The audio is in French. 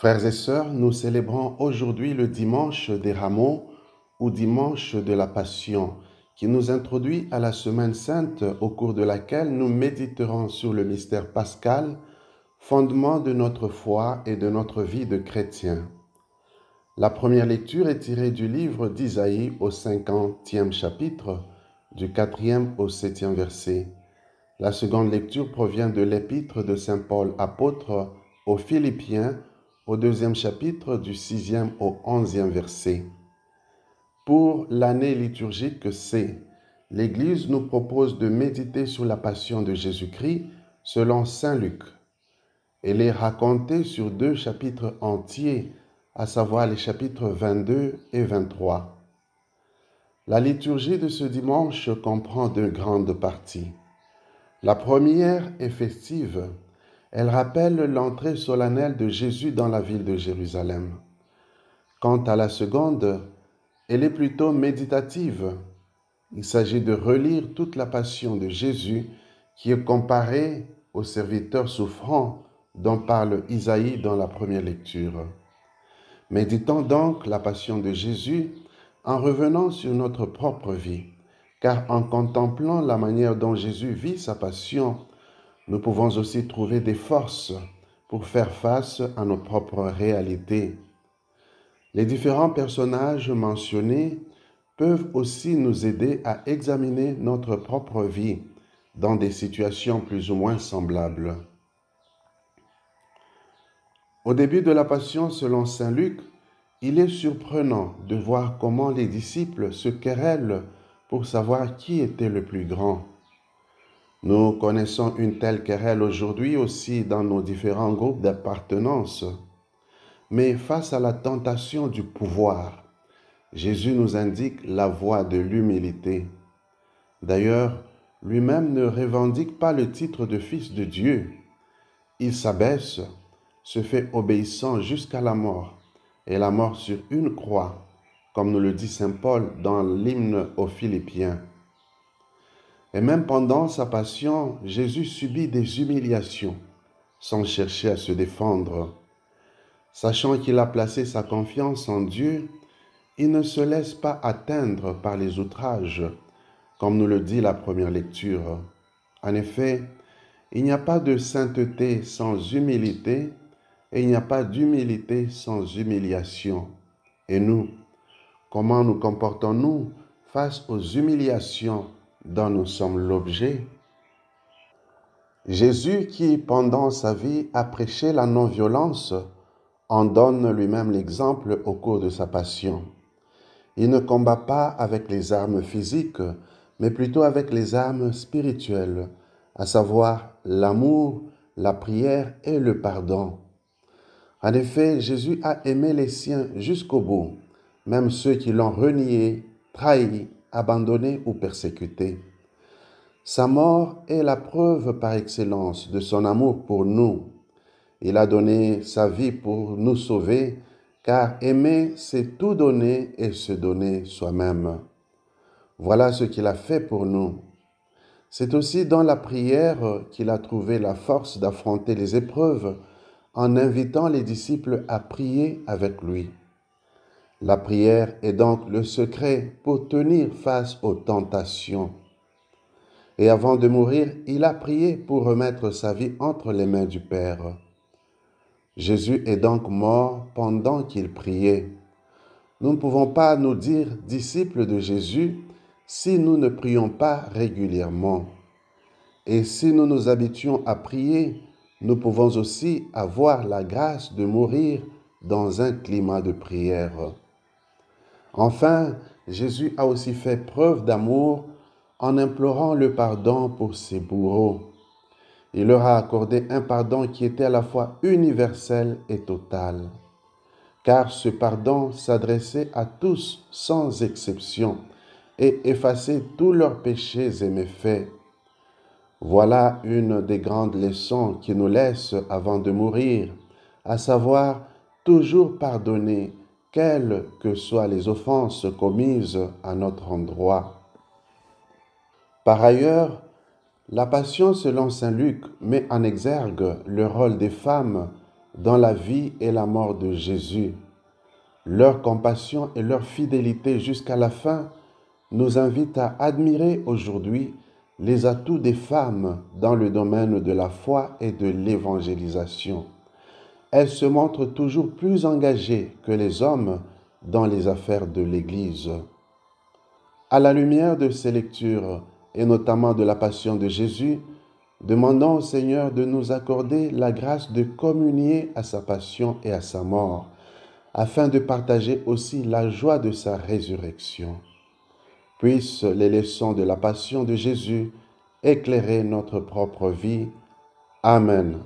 Frères et sœurs, nous célébrons aujourd'hui le dimanche des Rameaux ou dimanche de la Passion, qui nous introduit à la Semaine Sainte au cours de laquelle nous méditerons sur le mystère pascal, fondement de notre foi et de notre vie de chrétien. La première lecture est tirée du livre d'Isaïe au 50e chapitre, du 4e au 7e verset. La seconde lecture provient de l'épître de Saint Paul apôtre aux Philippiens, au 2e chapitre du 6e au 11e verset. Pour l'année liturgique C, l'Église nous propose de méditer sur la passion de Jésus-Christ selon Saint Luc. Elle est racontée sur 2 chapitres entiers, à savoir les chapitres 22 et 23. La liturgie de ce dimanche comprend deux grandes parties. La première est festive. Elle rappelle l'entrée solennelle de Jésus dans la ville de Jérusalem. Quant à la seconde, elle est plutôt méditative. Il s'agit de relire toute la passion de Jésus qui est comparée au serviteur souffrant dont parle Isaïe dans la première lecture. Méditons donc la passion de Jésus en revenant sur notre propre vie, car en contemplant la manière dont Jésus vit sa passion, nous pouvons aussi trouver des forces pour faire face à nos propres réalités. Les différents personnages mentionnés peuvent aussi nous aider à examiner notre propre vie dans des situations plus ou moins semblables. Au début de la Passion selon Saint Luc, il est surprenant de voir comment les disciples se querellent pour savoir qui était le plus grand. Nous connaissons une telle querelle aujourd'hui aussi dans nos différents groupes d'appartenance. Mais face à la tentation du pouvoir, Jésus nous indique la voie de l'humilité. D'ailleurs, lui-même ne revendique pas le titre de fils de Dieu. Il s'abaisse, se fait obéissant jusqu'à la mort, et la mort sur une croix, comme nous le dit Saint Paul dans l'hymne aux Philippiens. Et même pendant sa passion, Jésus subit des humiliations, sans chercher à se défendre. Sachant qu'il a placé sa confiance en Dieu, il ne se laisse pas atteindre par les outrages, comme nous le dit la première lecture. En effet, il n'y a pas de sainteté sans humilité, et il n'y a pas d'humilité sans humiliation. Et nous, comment nous comportons-nous face aux humiliations dont nous sommes l'objet? Jésus, qui pendant sa vie a prêché la non-violence, en donne lui-même l'exemple au cours de sa passion. Il ne combat pas avec les armes physiques, mais plutôt avec les armes spirituelles, à savoir l'amour, la prière et le pardon. En effet, Jésus a aimé les siens jusqu'au bout, même ceux qui l'ont renié, trahi, abandonné ou persécuté. Sa mort est la preuve par excellence de son amour pour nous. Il a donné sa vie pour nous sauver, car aimer, c'est tout donner et se donner soi-même. Voilà ce qu'il a fait pour nous. C'est aussi dans la prière qu'il a trouvé la force d'affronter les épreuves en invitant les disciples à prier avec lui. La prière est donc le secret pour tenir face aux tentations. Et avant de mourir, il a prié pour remettre sa vie entre les mains du Père. Jésus est donc mort pendant qu'il priait. Nous ne pouvons pas nous dire disciples de Jésus si nous ne prions pas régulièrement. Et si nous nous habituons à prier, nous pouvons aussi avoir la grâce de mourir dans un climat de prière. Enfin, Jésus a aussi fait preuve d'amour en implorant le pardon pour ses bourreaux. Il leur a accordé un pardon qui était à la fois universel et total, car ce pardon s'adressait à tous sans exception et effaçait tous leurs péchés et méfaits. Voilà une des grandes leçons qu'il nous laisse avant de mourir, à savoir toujours pardonner, quelles que soient les offenses commises à notre endroit. Par ailleurs, la Passion selon Saint Luc met en exergue le rôle des femmes dans la vie et la mort de Jésus. Leur compassion et leur fidélité jusqu'à la fin nous invitent à admirer aujourd'hui les atouts des femmes dans le domaine de la foi et de l'évangélisation. Elles se montrent toujours plus engagées que les hommes dans les affaires de l'Église. À la lumière de ces lectures, et notamment de la Passion de Jésus, demandons au Seigneur de nous accorder la grâce de communier à sa passion et à sa mort, afin de partager aussi la joie de sa résurrection. Puissent les leçons de la Passion de Jésus éclairer notre propre vie. Amen.